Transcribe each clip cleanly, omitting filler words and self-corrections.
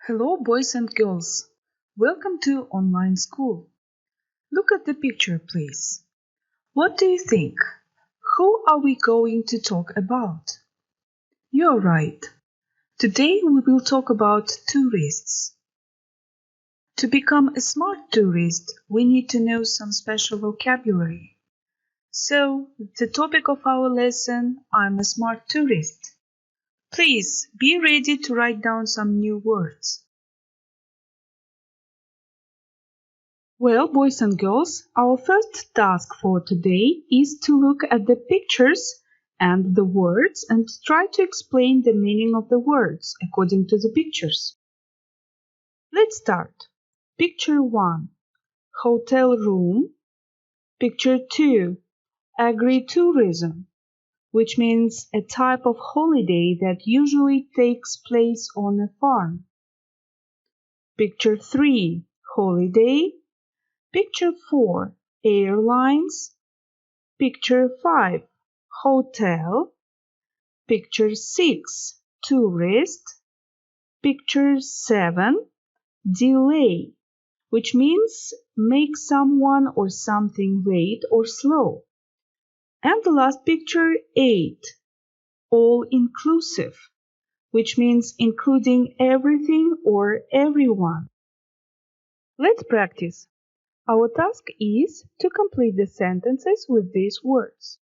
Hello, boys and girls. Welcome to online school. Look at the picture, please. What do you think? Who are we going to talk about? You're right. Today we will talk about tourists. To become a smart tourist, we need to know some special vocabulary. So, the topic of our lesson, I'm a smart tourist. Please be ready to write down some new words. Well, boys and girls, our first task for today is to look at the pictures and the words and try to explain the meaning of the words according to the pictures. Let's start. Picture 1, hotel room. Picture 2, agritourism, which means a type of holiday that usually takes place on a farm. Picture 3, holiday. Picture 4, airlines. Picture 5, hotel. Picture 6, tourist. Picture 7, delay, which means make someone or something late or slow. And the last picture 8, all-inclusive, which means including everything or everyone. Let's practice. Our task is to complete the sentences with these words.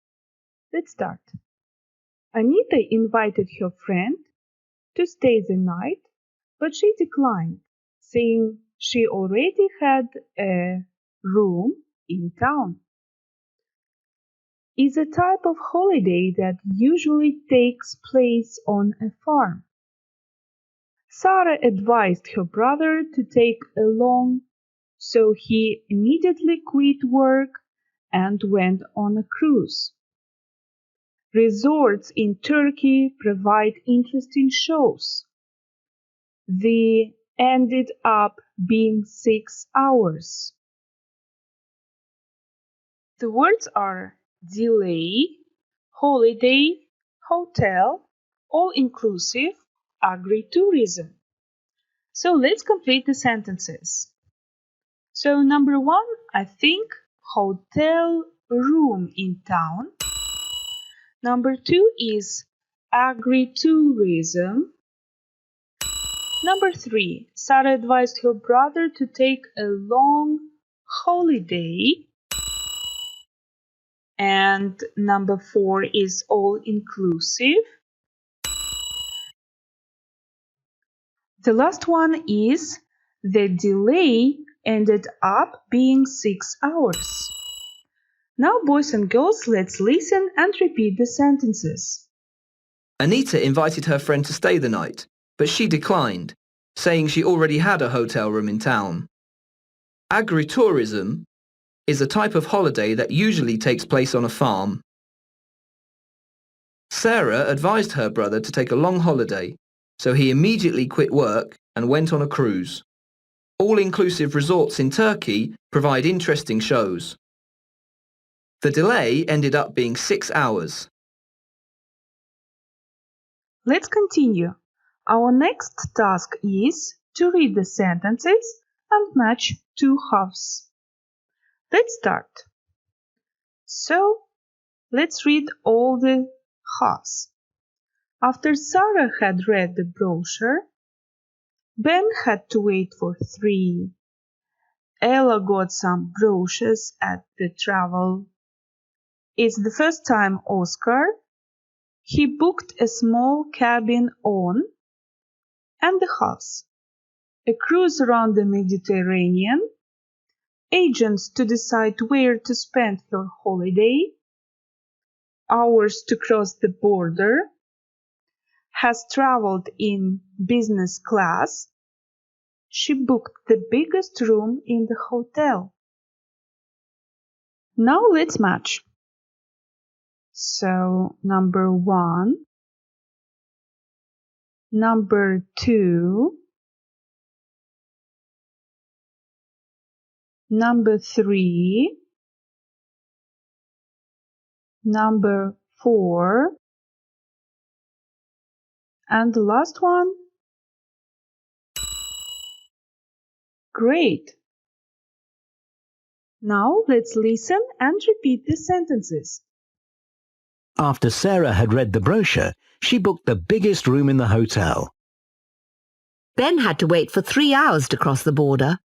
Let's start. Anita invited her friend to stay the night, but she declined, saying she already had a room in town. Is a type of holiday that usually takes place on a farm. Sarah advised her brother to take a long, so he immediately quit work and went on a cruise. Resorts in Turkey provide interesting shows. They ended up being 6 hours. The words are delay, holiday, hotel, all-inclusive, agritourism. So let's complete the sentences. So number 1, I think hotel room in town. Number 2 is agritourism. Number 3, Sarah advised her brother to take a long holiday. And number 4 is all-inclusive. The last one is the delay ended up being 6 hours. Now, boys and girls, let's listen and repeat the sentences. Anita invited her friend to stay the night, but she declined, saying she already had a hotel room in town. Agritourism is a type of holiday that usually takes place on a farm. Sarah advised her brother to take a long holiday, so he immediately quit work and went on a cruise. All-inclusive resorts in Turkey provide interesting shows. The delay ended up being 6 hours. Let's continue. Our next task is to read the sentences and match two halves. Let's start. So, let's read all the halves. After Sarah had read the brochure, Ben had to wait for 3. Ella got some brochures at the travel. It's the first time Oscar. He booked a small cabin on, and the halves. A cruise around the Mediterranean. Agents to decide where to spend her holiday. Hours to cross the border. Has traveled in business class. She booked the biggest room in the hotel. Now let's match. So, number 1, number 2, number 3, number 4, and the last one. Great! Now let's listen and repeat the sentences. After Sarah had read the brochure, she booked the biggest room in the hotel. Ben had to wait for 3 hours to cross the border.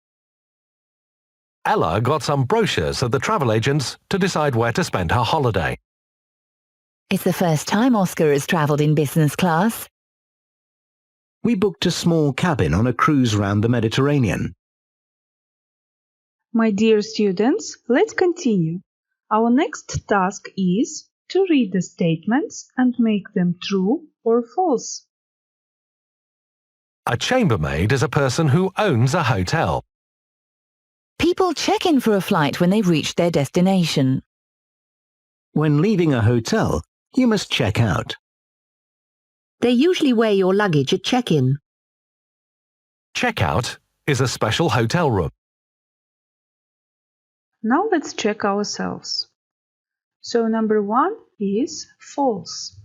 Ella got some brochures at the travel agents to decide where to spend her holiday. It's the first time Oscar has travelled in business class. We booked a small cabin on a cruise round the Mediterranean. My dear students, let's continue. Our next task is to read the statements and make them true or false. A chambermaid is a person who owns a hotel. People check in for a flight when they've reached their destination. When leaving a hotel, you must check out. They usually weigh your luggage at check-in. Checkout is a special hotel room. Now let's check ourselves. So number 1 is false,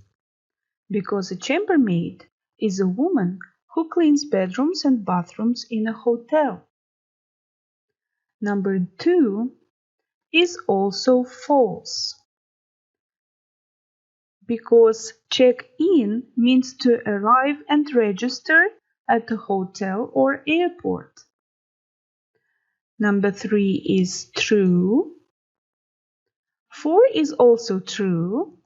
because a chambermaid is a woman who cleans bedrooms and bathrooms in a hotel. Number 2 is also false, because check-in means to arrive and register at a hotel or airport. Number 3 is true. 4 is also true.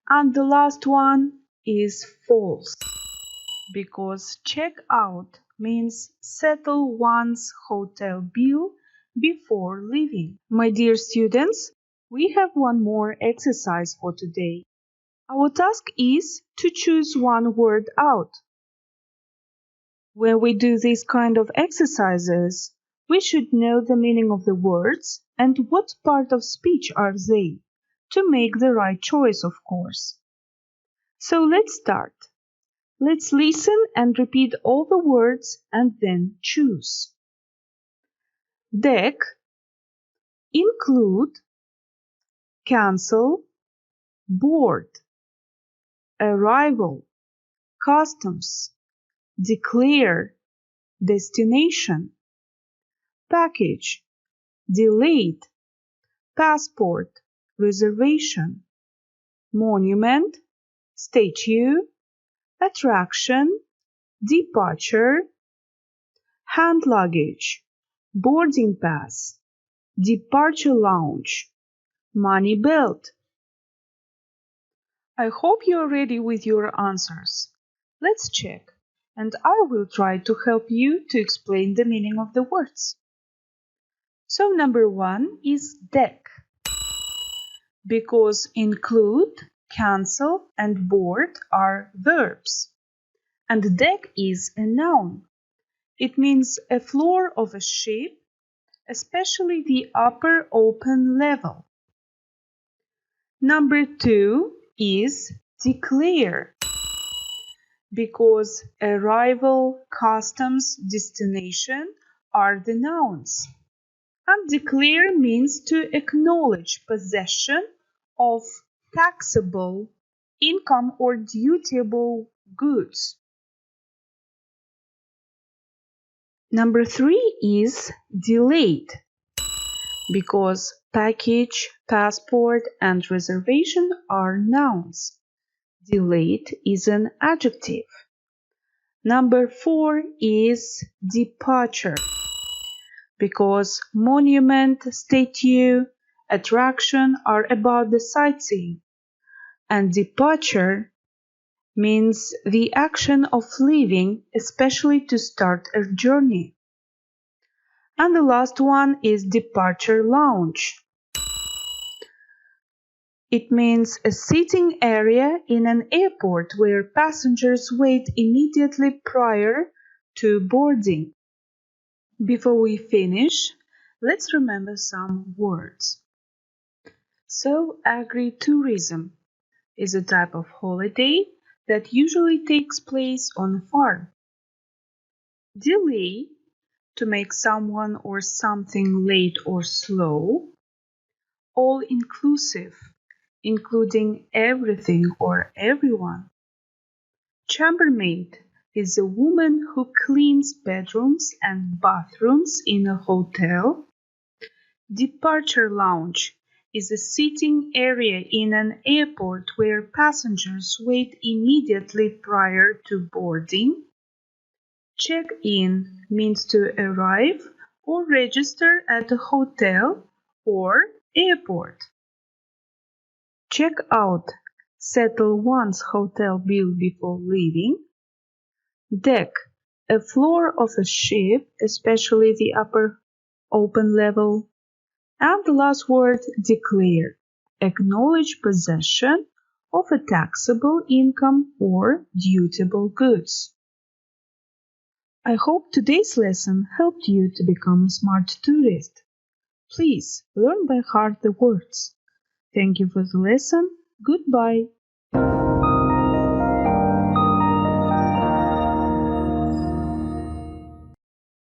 And the last one is false, because check out means settle one's hotel bill before leaving. My dear students, we have one more exercise for today. Our task is to choose one word out. When we do these kind of exercises, we should know the meaning of the words and what part of speech are they, to make the right choice, of course. So let's start. Let's listen and repeat all the words and then choose. Deck, include, cancel, board, arrival, customs, declare, destination, package, delayed, passport, reservation, monument, statue, attraction, departure, hand luggage, boarding pass, departure lounge, money belt. I hope you are ready with your answers. Let's check, and I will try to help you to explain the meaning of the words. So number 1 is deck, because include, cancel and board are verbs, and deck is a noun. It means a floor of a ship, especially the upper open level. Number 2 is declare, because arrival, customs, destination are the nouns. And declare means to acknowledge possession of taxable income or dutiable goods. Number 3 is delayed, because package, passport and reservation are nouns. Delayed is an adjective. Number 4 is departure, because monument, statue, attraction are about the sightseeing, and departure means the action of leaving, especially to start a journey. And the last one is departure lounge. It means a sitting area in an airport where passengers wait immediately prior to boarding. Before we finish, let's remember some words. So, agritourism is a type of holiday that usually takes place on a farm. Delay, to make someone or something late or slow. All-inclusive, including everything or everyone. Chambermaid, is a woman who cleans bedrooms and bathrooms in a hotel. Departure lounge is a sitting area in an airport where passengers wait immediately prior to boarding. Check-in means to arrive or register at a hotel or airport. Check out, settle one's hotel bill before leaving. Deck, a floor of a ship, especially the upper open level. And the last word, declare, acknowledge possession of a taxable income or dutiable goods. I hope today's lesson helped you to become a smart tourist. Please learn by heart the words. Thank you for the lesson. Goodbye.